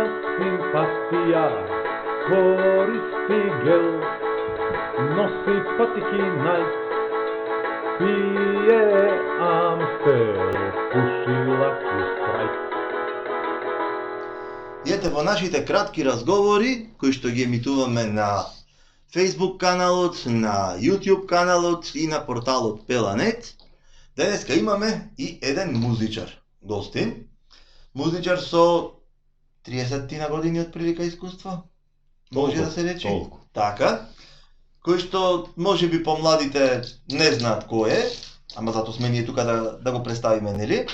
симпатија, користи гел, носи патики Найк, пие Амстел, пуши лаки страйк. И ете во нашите кратки разговори, кои што ги емитуваме на Facebook каналот, на YouTube каналот и на порталот Пеланет, денеска имаме и еден музичар, гостин. Музичар со 30 на години од прилика искуство, може да се рече. Толку. Така, кој што може би помладите не знаат кој е, ама затоа сме ние тука да го представиме, нели?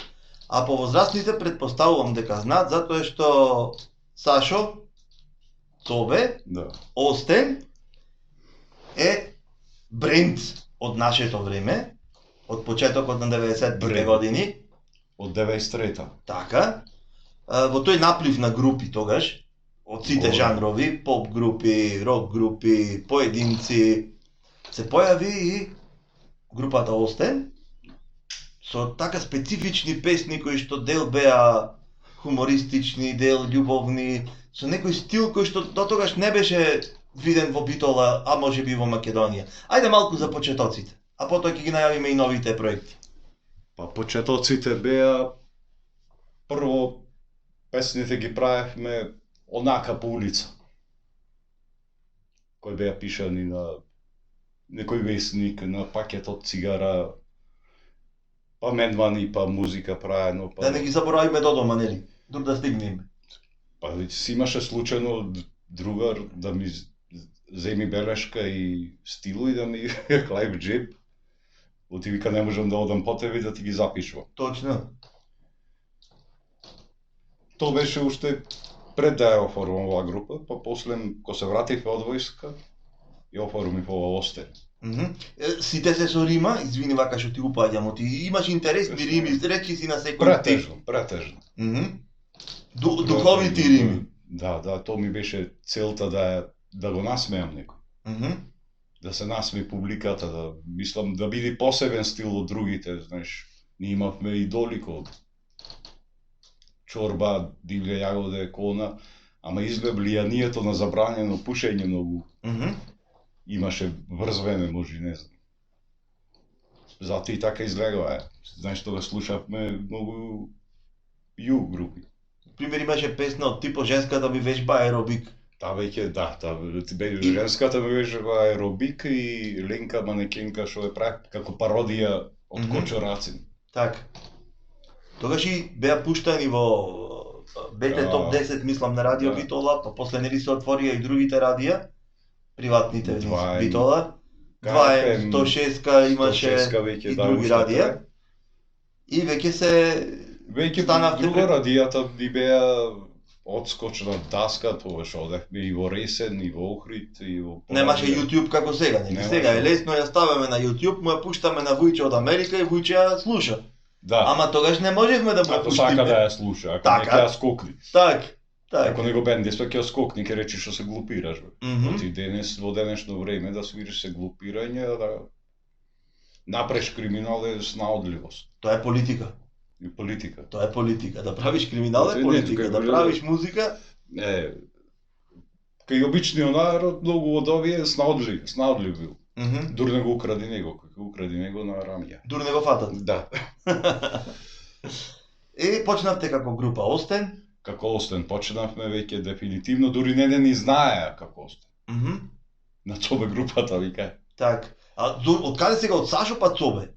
А повозрастните предпоставувам дека знаат, затоа што Сашо Цобе, Да. Остен е бренд од нашето време, од почетокот на 90-тите Бренд. години. Од 93-та. Така, во тој наплив на групи тогаш, од сите Добре. жанрови, поп групи, рок групи, поединци, се појави и групата Остен со така специфични песни кои што дел беа хумористични, дел љубовни, со некој стил кој што дотогаш не беше виден во Битола, а може би во Македонија. Ајде малку за почетоците, а потоа ќе ги најавиме и новите проекти. Па почетоците беа прво песните ги правевме онака по улица. Кои беа пишани на некој весник, на пакет од цигара, па менвани, па музика правено, па... Да не ги заборавиме до дома, нели? Дур да стигнеме. Па си имаше случајно другар да ми земи белешка и стилу и да ми клај в джеб. Оти вика не можам да одам по тебе и да ти ги запишувам. Точно. Тоа беше уште пред да ја оформам оваа група, па после кога се вратив од војска, ја оформив ова Остен. Сите се со рима, извини вака што ти упаѓам, ти имаш интересни рими, речи си на секој тип. Претежно, претежно. Духовити рими. Да, тоа ми беше целта да го насмеам некој. Да се насмее публиката, да мислам да биде посебен стил од другите, знаеш. Ние имавме идоли како Чорба, Дивлја јагода, Кона, ама изглед влијанието на забранено пушење многу имаше врзвене, може и не знам. Затоа и така изгледува. Знаеш, тога слушавме многу ю групи. Пример имаше песна од типо женската ми вежба аеробик. Таа веќе, да, женската ми вежба аеробик и Ленка манекенка што е прави како пародија од Кочо Рацин. Така. Тогаш и беа пуштани во БТ Топ 10, мислам, на Радио Битола, па после нели се отворија и другите радија, приватните Битола. 2М, 106-ка имаше и други радија. И веќе Веќе станавте друга радијата ни беа одскочна даска, тогаш одевме и во Ресен, и во Охрид, и во... Немаше YouTube како сега, нели? Немаше. Сега е лесно, ја ставаме на YouTube, му ја пуштаме на Вујче од Америка и Вујче ја слуша. Да. Ама тогаш не можевме да му Ако пуштиме. сака да ја слуша, ако Така. не ќе ја скокни. Так. Ако него бендисва ќе ја скокни, ќе речи што се глупираш, бе. Мгм. Ти денес, во денешно време, да свириш се глупирање, да напреш криминал е снаодливост Тоа е политика. и политика. Тоа е политика. Да правиш криминал е Не, политика, тука да е правиш музика. Кај обичниот народ, многу од овие снаодлив бил. Мгм. Дур не го укради него, кој го укради него на Рамија. Дур не го фатат. Да. И почнавте како група Остен. Како Остен почнавме веќе дефинитивно, дури не ни знаеа како Остен. Мгм. На Цобе групата вика. Так. А од каде сега од Сашо па Цобе?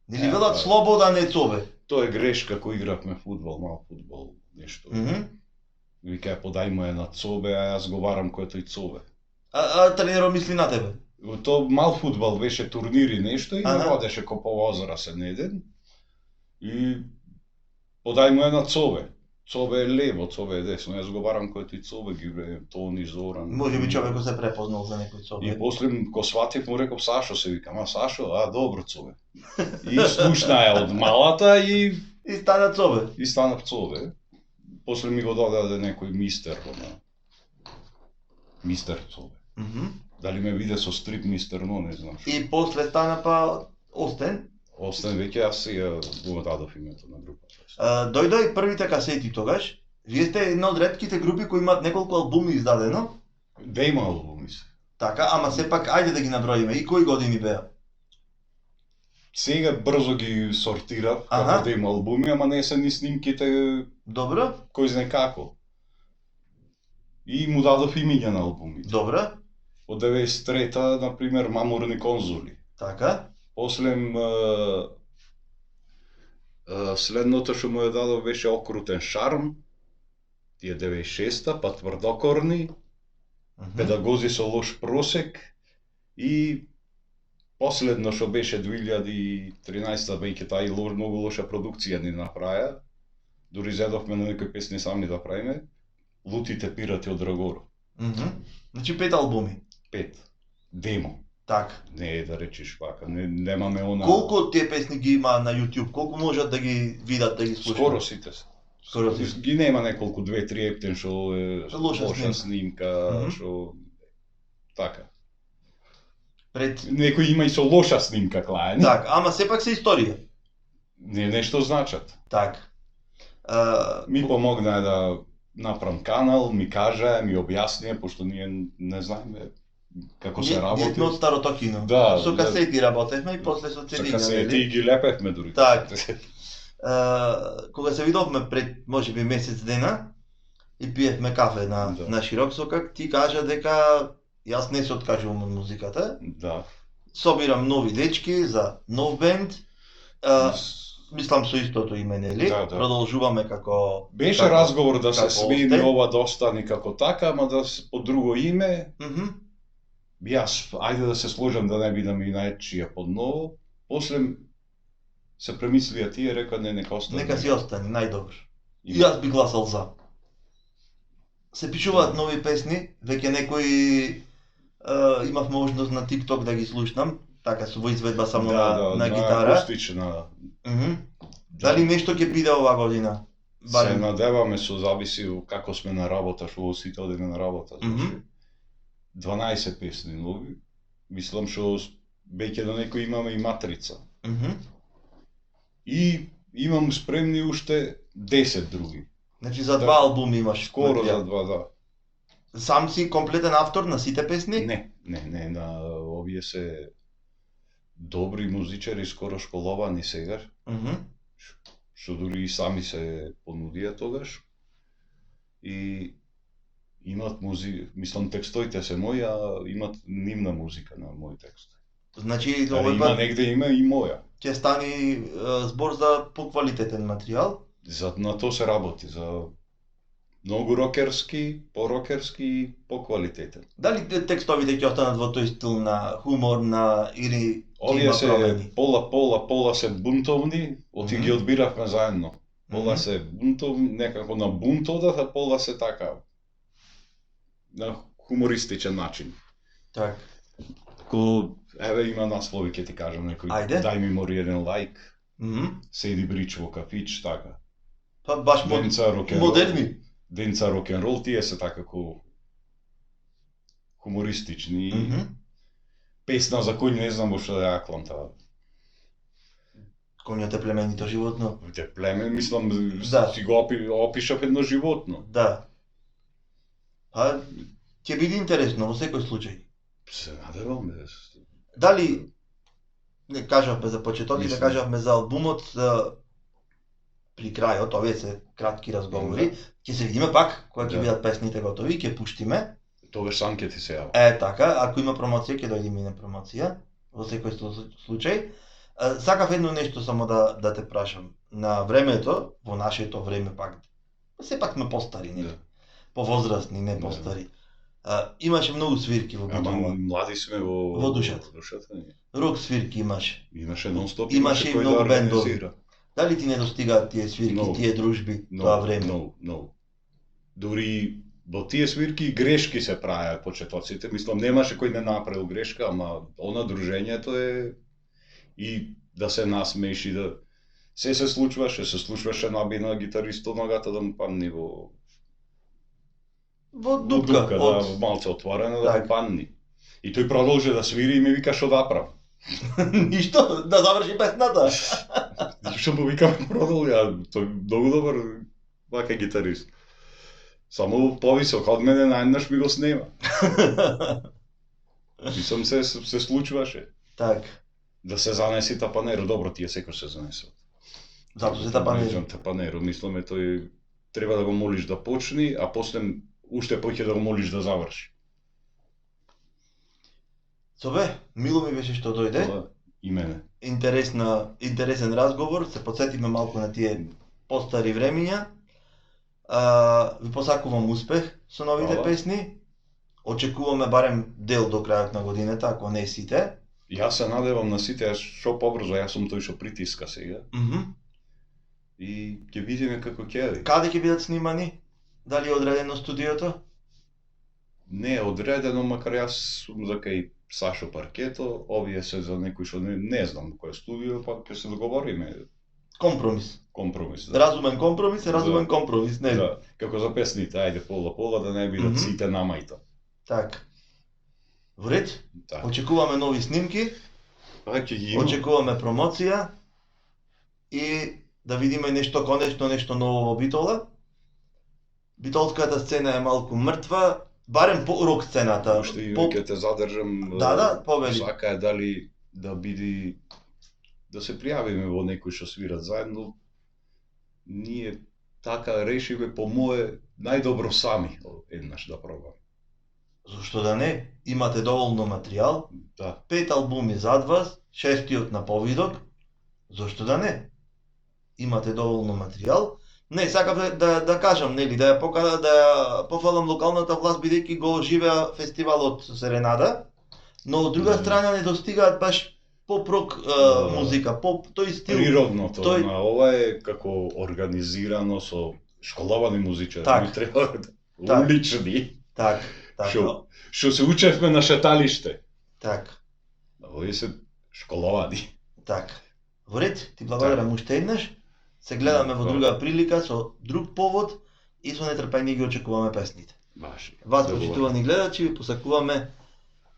Нели Е, велат па. слобода не Цобе? Тоа е грешка кој игравме фудбал, мал фудбал, нешто. Вика подај му е на Цобе, а јас го барам кој е тој Цобе. А тренерот мисли на тебе? То мал фудбал беше турнири нешто и Аха. ме водеше ко по озера се неден. И подај му е на Цобе. Цобе е лево, Цобе е десно. Јас го барам кој е тој Цобе, ги бе Тони, Зоран. Може би човекот се препознал за некој И Цобе. после ко сватив му реков Сашо се викам, а Сашо, добро Цобе. И слушна е од малата и стана Цобе. станав Цобе. После ми го додаде некој мистер, мистер Цобе. Дали ме виде со стрип мистер, но не знам. И после стана па Остен. Остан веќе јас сега го дадов името на групата. Дојдоа и првите касети тогаш. Вие сте една од ретките групи кои имаат неколку албуми издадено. Има албуми се. Така, ама сепак ајде да ги наброиме. И кои години беа? Сега брзо ги сортирав, Аха. како да има албуми, ама не се ни снимките Добро? кој знае како. И му дадов имиња на албумите. Добро. Од 93-та, например, Мамурни конзули. Така. После следното што му ја дадов беше Окрутен шарм, тие 96-та, па Тврдокорни, Педагози со лош просек и последно што беше 2013-та, веќе таа и многу лоша продукција ни направија. Дури зедовме на некои песни сами да правиме. Лутите пирати од Драгоро. Значи 5 албуми. 5. Демо. Така. Не е да речеш вака, немаме она... Колку од тие песни ги има на YouTube? Колку можат да ги видат, да ги слушаат? Скоро сите се. Скоро сите. Ги нема неколку, 2-3 ептен што е Лоша снимка, што... Така. Пред... Некој има и со лоша снимка клајани. Так, ама сепак се историја. Не нешто значат. Так. Ми помогна да направам канал, ми кажа, ми објасни, пошто ние не знаеме како се работи. Ние сме од старото кино. Да, со касети работевме и после со CD-ња. Со касети и ги лепевме дури. Так. Кога се видовме пред можеби месец дена и пиевме кафе на широк сокак, ти кажа дека јас не се откажувам од музиката. Да. Собирам нови дечки за нов бенд. Мислам со истото име, нели? Да. Продолжуваме како... Беше разговор да се како смени Остен. ова да остани како така, ама да под друго име. Јас, ајде да се сложам да не бидам и најчија подново. После се премислија тие, река не, нека остане. Нека си остане, најдобро. И јас би гласал за. Се пишуваат нови песни, веќе некои имав можност на TikTok да ги слушнам, така со во изведба само на гитара. Акустична. Дали нешто ќе биде оваа година? Се надеваме, со зависи како сме на работа, што сите одиме на работа. 12 песни нови. Мислам што веќе до некој имаме и матрица. И имам спремни уште 10 други. Значи за 2 албуми имаш. Скоро за 2, да. Сам си комплетен автор на сите песни? Не, на овие се добри музичари, скоро школовани сегаш. Што дури и сами се понудија тогаш. И имат музика, мислам текстоите се мои, а имат нивна музика на мој текст. Значи овој има негде има и моја. Ќе стани збор за поквалитетен материјал? На то се работи, за многу рокерски, порокерски и поквалитетен. Дали текстовите ќе останат во тој стил на хумор, на или овие се пола се бунтовни, оти ги одбиравме заедно. Пола се бунтовни, некако на бунт одат, а пола се така на хумористичен начин. Так. Еве има наслови, ќе ти кажам некој. Ајде. Дај ми мори еден лайк. Седи брич во кафич, така. Па баш модерни. Денца рок-н-рол, тие се така како хумористични. Песна за кој не знам што да ја аклам таа. Коњот е племенито животно. Племен, мислам, Да. си го опишав едно животно. Да. Па, ќе биде интересно во секој случај. Се надевам, Дали, не кажавме за почеток и да кажавме за албумот, при крајот, овие се кратки разговори, ќе се видиме пак, кога ќе бидат песните готови, ќе пуштиме. Тогаш сам ќе ти се јавам. Така, ако има промоција, ќе дојде и на промоција, во секој случај. Сакав едно нешто само да те прашам. На времето, во нашето време пак, сепак сме постари, не? Повозрастни, не постари. Имаше многу свирки во битува. Ама млади сме во душата. Рок свирки имаше. Имаше нон-стоп, имаше и многу да бендови. Дали ти не достигаат тие свирки, тие дружби, тоа време? No. Дури во тие свирки грешки се правеа почетоците. Мислам, немаше кој не направил грешка, ама она дружењето е и да се насмееш и да се случваше набина гитаристот ногата да му падни во дупка, да, малце отворена да му падни. И тој продолжи да свири и ми вика што да правам. Ништо, да заврши песната. Што му викам продолжи, тој многу добар вака гитарист. Само повисок од мене најднаш ми го снема. Мислам се случуваше. Так. Да се занеси тапанеро, добро тие секој се занесува. Зато се тапанеро. Тапанеро, мисламе тој треба да го молиш да почни, а после уште поќе да го молиш да заврши. Собе, мило ми беше што дојде. Тоа и мене. Интересен разговор, се подсетиме малку на тие постари времиња. Ви посакувам успех со новите Хвала. песни. Очекуваме барем дел до крајот на годината, ако не сите. Јас се надевам на сите, што побрзо, јас сум тој што притиска сега. И ќе видиме како ќе е. Каде ќе бидат снимани? Дали е одредено студиото? Не е одредено, макар јас сум за кај Сашо Паркето, овие се за некој што не знам кој студио, па ќе се договориме. Компромис. Компромис. Да. Разумен компромис, Да. компромис, не? Да, како за песните, ајде пола да не бидат сите намајта. Так. Во ред? Да. Очекуваме нови снимки, Па ќе ги има. очекуваме промоција и да видиме нешто конечно, нешто ново во Битола. Битолската сцена е малку мртва, барем по рок сцената. Уште и По- ќе те задржам. Да, повели. Сака е дали да биде да се пријавиме во некој што свират заедно. Ние така решивме по мое најдобро сами еднаш да пробаме. Зошто да не? Имате доволно материјал, Да. 5 албуми зад вас, 6-тиот на повидок. Зошто да не? Имате доволно материјал. Не, сакав да кажам, нели, да ја пофалам локалната власт бидејќи го оживеа фестивалот Серенада, но од друга страна не достигаат баш поп-рок музика, тој стил. Природното, тој- ова е како организирано со школовани музичари, Так. ми треба Так. улични, Так, така, што се учевме на шеталиште. така, Овие се школовани. така. Во ред, ти благодарам уште еднаш. Се гледаме во друга прилика со друг повод и со нетрпение ги очекуваме песните. Баш. Вас, Добро. почитувани гледачи, ви посакуваме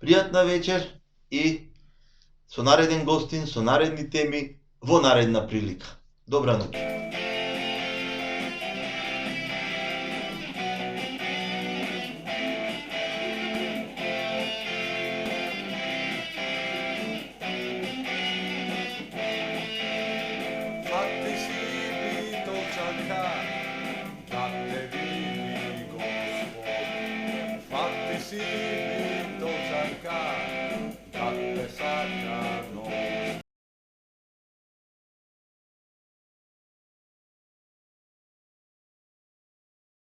пријатна вечер и со нареден гостин, со наредни теми, во наредна прилика. Добра ноќ. Fatti si Bitočanka, da te vidi Gospod. Fatti si